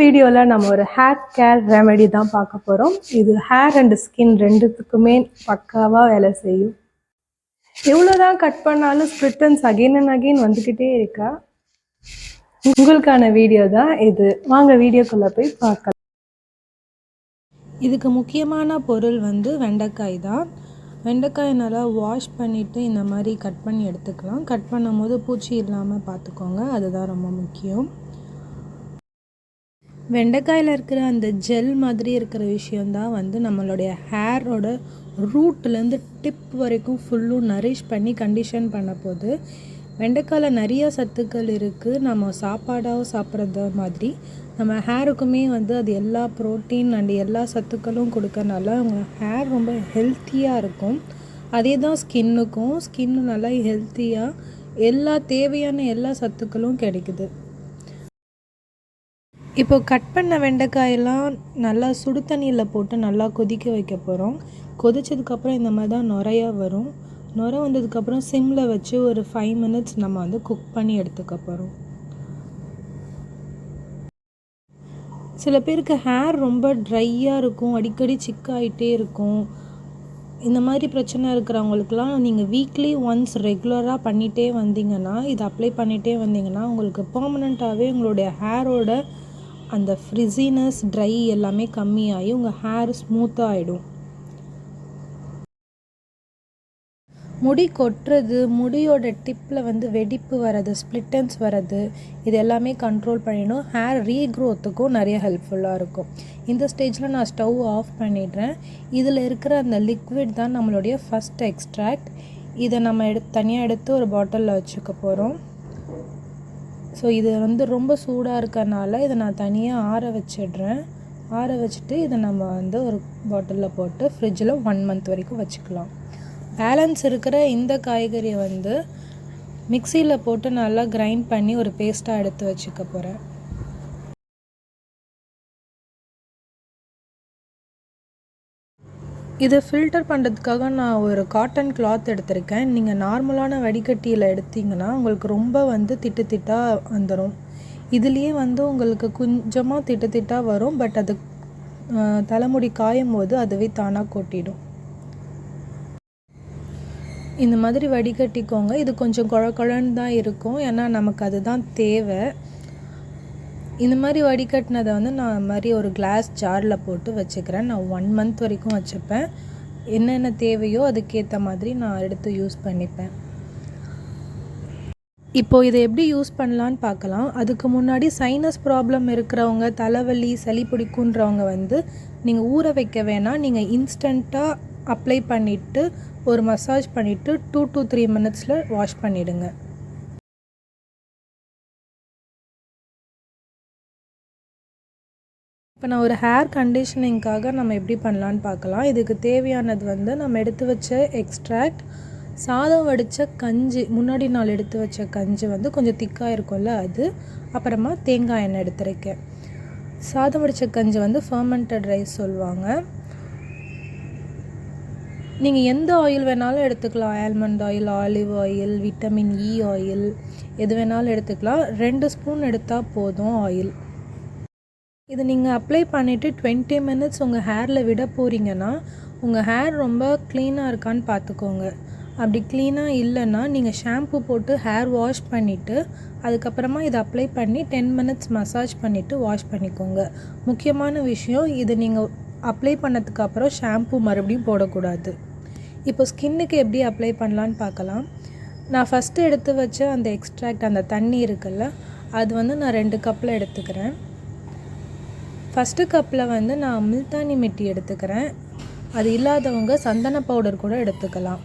வீடியோவில் நம்ம ஒரு ஹேர் கேர் ரெமெடி தான் பார்க்க போகிறோம். இது ஹேர் அண்ட் ஸ்கின் ரெண்டுத்துக்குமே பக்காவாக வேலை செய்யும். எவ்வளோதான் கட் பண்ணாலும் ஸ்ப்ளிட்டன்ஸ் அகெயின் அண்ட் அகெயின் வந்துக்கிட்டே இருக்கா. உங்களுக்கான வீடியோ தான் இது. வாங்க வீடியோக்குள்ளே போய் பார்க்கலாம். இதுக்கு முக்கியமான பொருள் வெண்டைக்காய் தான். வெண்டைக்காயை நல்லா வாஷ் பண்ணிவிட்டு இந்த மாதிரி கட் பண்ணி எடுத்துக்கலாம். கட் பண்ணும் போது பூச்சி இல்லாமல் பார்த்துக்கோங்க, அதுதான் ரொம்ப முக்கியம். வெண்டைக்காயில் இருக்கிற அந்த ஜெல் மாதிரி இருக்கிற விஷயந்தான் நம்மளுடைய ஹேரோட ரூட்லேருந்து டிப் வரைக்கும் ஃபுல்லும் நரிஷ் பண்ணி கண்டிஷன் பண்ண போகுது. வெண்டைக்காயில் நிறைய சத்துக்கள் இருக்குது. நம்ம சாப்பாடாக சாப்பிட்றது மாதிரி நம்ம ஹேருக்குமே அது எல்லா ப்ரோட்டீன் அண்ட் எல்லா சத்துக்களும் கொடுக்கறனால உங்கள் ஹேர் ரொம்ப ஹெல்த்தியாக இருக்கும். அதே தான் ஸ்கின்னு நல்லா ஹெல்த்தியாக எல்லா தேவையான எல்லா சத்துக்களும் கிடைக்குது. இப்போ கட் பண்ண வெண்டைக்காயெல்லாம் நல்லா சுடு தண்ணியில் போட்டு நல்லா கொதிக்க வைக்க போகிறோம். கொதிச்சதுக்கப்புறம் இந்த மாதிரி தான் நுரையா வரும். நுரை வந்ததுக்கப்புறம் சிம்மில் வச்சு ஒரு 5 minutes நம்ம குக் பண்ணி எடுத்துக்க போகிறோம். சில பேருக்கு ஹேர் ரொம்ப ட்ரையாக இருக்கும், அடிக்கடி சிக்காயிட்டே இருக்கும். இந்த மாதிரி பிரச்சனை இருக்கிறவங்களுக்குலாம் நீங்கள் வீக்லி ஒன்ஸ் ரெகுலராக பண்ணிகிட்டே வந்தீங்கன்னா, இதை அப்ளை பண்ணிகிட்டே வந்தீங்கன்னா உங்களுக்கு பெர்மனண்ட்டாகவே உங்களுடைய ஹேரோட அந்த ஃப்ரிஸினஸ் ட்ரை எல்லாமே கம்மியாகி உங்கள் ஹேர் ஸ்மூத்தாக ஆகிடும். முடி கொட்டுறது, முடியோட டிப்பில் வெடிப்பு வர்றது, ஸ்ப்ளிட்டன்ஸ் வர்றது, இது எல்லாமே கண்ட்ரோல் பண்ணிடணும். ஹேர் ரீக்ரோத்துக்கும் நிறைய ஹெல்ப்ஃபுல்லாக இருக்கும். இந்த ஸ்டேஜில் நான் ஸ்டவ் ஆஃப் பண்ணிடுறேன். இதில் இருக்கிற அந்த லிக்விட் தான் நம்மளுடைய ஃபஸ்ட் எக்ஸ்ட்ராக்ட். இதை நம்ம தனியாக எடுத்து ஒரு பாட்டிலில் வச்சுக்க போகிறோம். ஸோ இது ரொம்ப சூடாக இருக்கறனால இதை நான் தனியாக ஆற வச்சிடுறேன். ஆற வச்சுட்டு இதை நம்ம ஒரு பாட்டிலில் போட்டு ஃப்ரிட்ஜில் 1 month வரைக்கும் வச்சுக்கலாம். பேலன்ஸ் இருக்கிற இந்த காய்கறியை மிக்சியில் போட்டு நல்லா கிரைண்ட் பண்ணி ஒரு பேஸ்ட்டாக எடுத்து வச்சுக்க போகிறேன். இதை ஃபில்டர் பண்ணுறதுக்காக நான் ஒரு காட்டன் கிளாத் எடுத்திருக்கேன். நீங்கள் நார்மலான வடிகட்டியில் எடுத்திங்கன்னா உங்களுக்கு ரொம்ப திட்டு திட்டாக வந்துடும். இதுலேயே உங்களுக்கு கொஞ்சமாக திட்டு திட்டாக வரும். பட் அது தலைமுடி காயும் போது அதுவே தானாக கொட்டிடும். இந்த மாதிரி வடிகட்டிக்கோங்க. இது கொஞ்சம் குழன்னு தான் இருக்கும், ஏன்னா நமக்கு அதுதான் தேவை. இந்த மாதிரி வடிகட்டினதை நான் மாதிரி ஒரு கிளாஸ் ஜாரில் போட்டு வச்சுக்கிறேன். நான் 1 month வரைக்கும் வச்சுப்பேன். என்னென்ன தேவையோ அதுக்கேற்ற மாதிரி நான் எடுத்து யூஸ் பண்ணிப்பேன். இப்போது இதை எப்படி யூஸ் பண்ணலான்னு பார்க்கலாம். அதுக்கு முன்னாடி சைனஸ் ப்ராப்ளம் இருக்கிறவங்க, தலைவலி, சளி பிடிக்குன்றவங்க நீங்கள் ஊற வைக்க வேணாம். நீங்கள் இன்ஸ்டண்ட்டாக அப்ளை பண்ணிவிட்டு ஒரு மசாஜ் பண்ணிவிட்டு 2 to 3 minutes வாஷ் பண்ணிவிடுங்க. இப்போ நான் ஒரு ஹேர் கண்டிஷனிங்காக நம்ம எப்படி பண்ணலான்னு பார்க்கலாம். இதுக்கு தேவையானது நம்ம எடுத்து வச்ச எக்ஸ்ட்ராக்ட், சாதம் வடித்த கஞ்சி, முன்னாடி நாள் எடுத்து வச்ச கஞ்சி கொஞ்சம் திக்காக இருக்கும்ல அது, அப்புறமா தேங்காய் எண்ணெய் எடுத்துருக்கேன். சாதம் வடித்த கஞ்சி ஃபர்மெண்டட் ரைஸ் சொல்லுவாங்க. நீங்கள் எந்த ஆயில் வேணாலும் எடுத்துக்கலாம். Almond oil, olive oil, vitamin E oil, எது வேணாலும் எடுத்துக்கலாம். 2 ஸ்பூன் எடுத்தால் போதும் ஆயில். இது நீங்கள் அப்ளை பண்ணிவிட்டு 20 minutes உங்கள் ஹேரில் விட போகிறீங்கன்னா உங்கள் ஹேர் ரொம்ப க்ளீனாக இருக்கான்னு பார்த்துக்கோங்க. அப்படி க்ளீனாக இல்லைன்னா நீங்கள் ஷாம்பு போட்டு ஹேர் வாஷ் பண்ணிவிட்டு அதுக்கப்புறமா இதை அப்ளை பண்ணி 10 minutes மசாஜ் பண்ணிவிட்டு வாஷ் பண்ணிக்கோங்க. முக்கியமான விஷயம், இது நீங்கள் அப்ளை பண்ணதுக்கப்புறம் ஷாம்பு மறுபடியும் போடக்கூடாது. இப்போ ஸ்கின்னுக்கு எப்படி அப்ளை பண்ணலான்னு பார்க்கலாம். நான் ஃபஸ்ட்டு எடுத்து வச்ச அந்த எக்ஸ்ட்ராக்ட், அந்த தண்ணி இருக்குல்ல, அது நான் 2 கப்பில் எடுத்துக்கிறேன். ஃபஸ்ட்டு கப்பில் நான் முல்தானி மிட்டி எடுத்துக்கிறேன். அது இல்லாதவங்க சந்தன பவுடர் கூட எடுத்துக்கலாம்.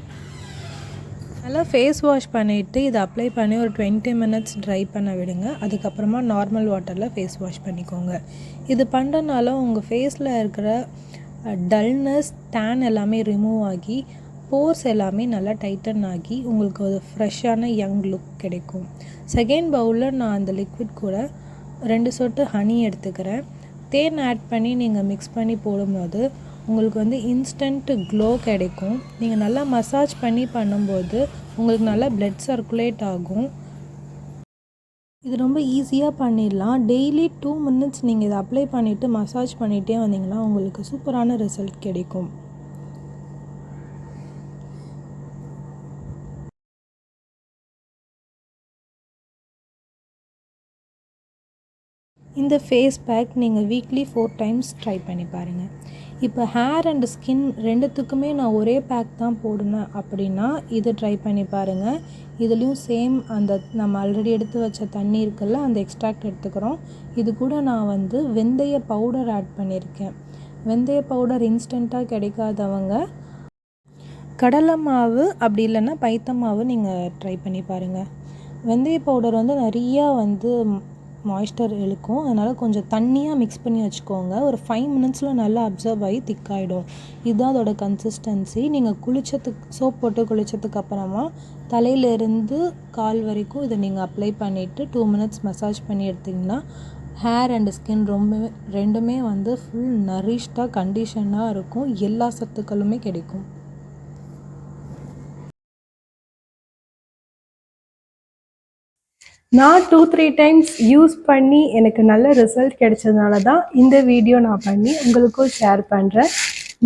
நல்லா ஃபேஸ் வாஷ் பண்ணிவிட்டு இதை அப்ளை பண்ணி ஒரு 20 minutes ட்ரை பண்ண விடுங்க. அதுக்கப்புறமா நார்மல் வாட்டரில் ஃபேஸ் வாஷ் பண்ணிக்கோங்க. இது பண்ணுறனால உங்கள் ஃபேஸில் இருக்கிற டல்னஸ், டேன் எல்லாமே ரிமூவ் ஆகி போர்ஸ் எல்லாமே நல்லா டைட்டன் ஆகி உங்களுக்கு ஒரு ஃப்ரெஷ்ஷான யங் லுக் கிடைக்கும். செகண்ட் பவுலில் நான் அந்த லிக்விட் கூட 2 சொட்டு ஹனி எடுத்துக்கிறேன். தேன் ஆட் பண்ணி நீங்கள் மிக்ஸ் பண்ணி போடும்போது உங்களுக்கு இன்ஸ்டன்ட் க்ளோ கிடைக்கும். நீங்கள் நல்லா மசாஜ் பண்ணி பண்ணும்போது உங்களுக்கு நல்லா பிளட் சர்க்குலேட் ஆகும். இது ரொம்ப ஈஸியாக பண்ணிடலாம். டெய்லி 2 மினிட்ஸ் நீங்கள் இதை அப்ளை பண்ணிவிட்டு மசாஜ் பண்ணிகிட்டே வந்தீங்கன்னா உங்களுக்கு சூப்பரான ரிசல்ட் கிடைக்கும். இந்த ஃபேஸ் பேக் நீங்கள் வீக்லி 4 டைம்ஸ் ட்ரை பண்ணி பாருங்கள். இப்போ ஹேர் அண்ட் ஸ்கின் ரெண்டுத்துக்குமே நான் ஒரே பேக் தான் போடணும் அப்படின்னா இதை ட்ரை பண்ணி பாருங்கள். இதுலேயும் சேம் அந்த நம்ம ஆல்ரெடி எடுத்து வச்ச தண்ணி இருக்குல்ல, அந்த எக்ஸ்ட்ராக்ட் எடுத்துக்கிறோம். இது கூட நான் வெந்தய பவுடர் ஆட் பண்ணியிருக்கேன். வெந்தய பவுடர் இன்ஸ்டண்ட்டாக கிடைக்காதவங்க கடலை மாவு அப்படி இல்லைன்னா பைத்த மாவு நீங்கள் ட்ரை பண்ணி பாருங்கள். வெந்தய பவுடர் நிறையா மாய்ஸ்டர் இழுக்கும். அதனால் கொஞ்சம் தண்ணியாக மிக்ஸ் பண்ணி வச்சுக்கோங்க. ஒரு 5 மினிட்ஸில் நல்லா அப்சர்வ் ஆகி திக்காயிடும். இதுதான் அதோட கன்சிஸ்டன்சி. நீங்கள் சோப் போட்டு குளித்ததுக்கு அப்புறமா தலையிலேருந்து கால் வரைக்கும் இதை நீங்கள் அப்ளை பண்ணிவிட்டு 2 மினிட்ஸ் மசாஜ் பண்ணி எடுத்திங்கன்னா ஹேர் அண்ட் ஸ்கின் ரெண்டுமே ஃபுல் நரிஷ்டாக கண்டிஷனாக இருக்கும். எல்லா சத்துக்களுமே கிடைக்கும். நான் 2-3 டைம்ஸ் யூஸ் பண்ணி எனக்கு நல்ல ரிசல்ட் கிடைச்சதுனால தான் இந்த வீடியோ நான் பண்ணி உங்களுக்கும் ஷேர் பண்ணுறேன்.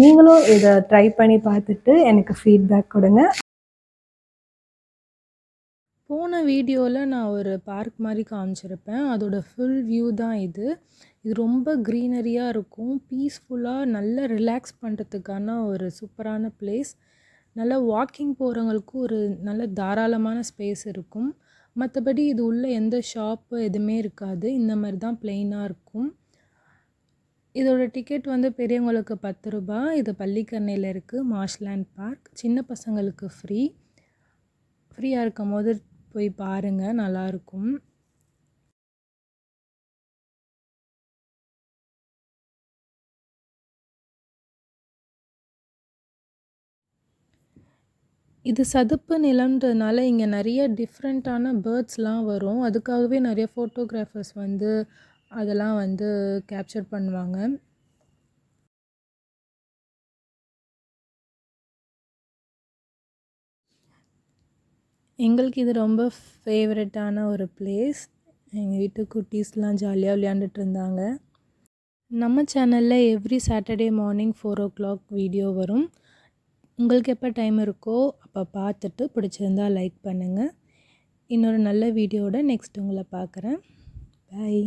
நீங்களும் இதை ட்ரை பண்ணி பார்த்துட்டு எனக்கு ஃபீட்பேக் கொடுங்க. போன வீடியோவில் நான் ஒரு பார்க் மாதிரி காமிச்சிருப்பேன். அதோட ஃபுல் வியூ தான் இது. இது ரொம்ப க்ரீனரியாக இருக்கும். பீஸ்ஃபுல்லாக நல்லா ரிலாக்ஸ் பண்ணுறதுக்கான ஒரு சூப்பரான பிளேஸ். நல்லா வாக்கிங் போகிறவங்களுக்கும் ஒரு நல்ல தாராளமான ஸ்பேஸ் இருக்கும். மற்றபடி இது உள்ள எந்த ஷாப்பு எதுவுமே இருக்காது. இந்த மாதிரி தான் ப்ளெயினாக இருக்கும். இதோட டிக்கெட் பெரியவங்களுக்கு 10 ரூபாய். இது பள்ளிக்கரணையில் இருக்குது, மார்ஷ்லேண்ட் பார்க். சின்ன பசங்களுக்கு ஃப்ரீயாக இருக்கும் போது போய் பாருங்கள், நல்லாயிருக்கும். இது சதுப்பு நிலம்ன்றதுனால இங்கே நிறைய டிஃப்ரெண்ட்டான பேர்ட்ஸ்லாம் வரும். அதுக்காகவே நிறைய ஃபோட்டோகிராஃபர்ஸ் அதெல்லாம் கேப்சர் பண்ணுவாங்க. எங்களுக்கு இது ரொம்ப ஃபேவரட்டான ஒரு பிளேஸ். எங்கள் வீட்டு குட்டீஸ்லாம் ஜாலியாக விளையாண்டுட்டு இருந்தாங்க. நம்ம சேனலில் every Saturday morning 4 o'clock video வரும். உங்களுக்கு எப்போ டைம் இருக்கோ அப்போ பார்த்துட்டு பிடிச்சிருந்தா லைக் பண்ணுங்கள். இன்னொரு நல்ல வீடியோவோட நெக்ஸ்ட் உங்களை பார்க்குறேன். பாய்.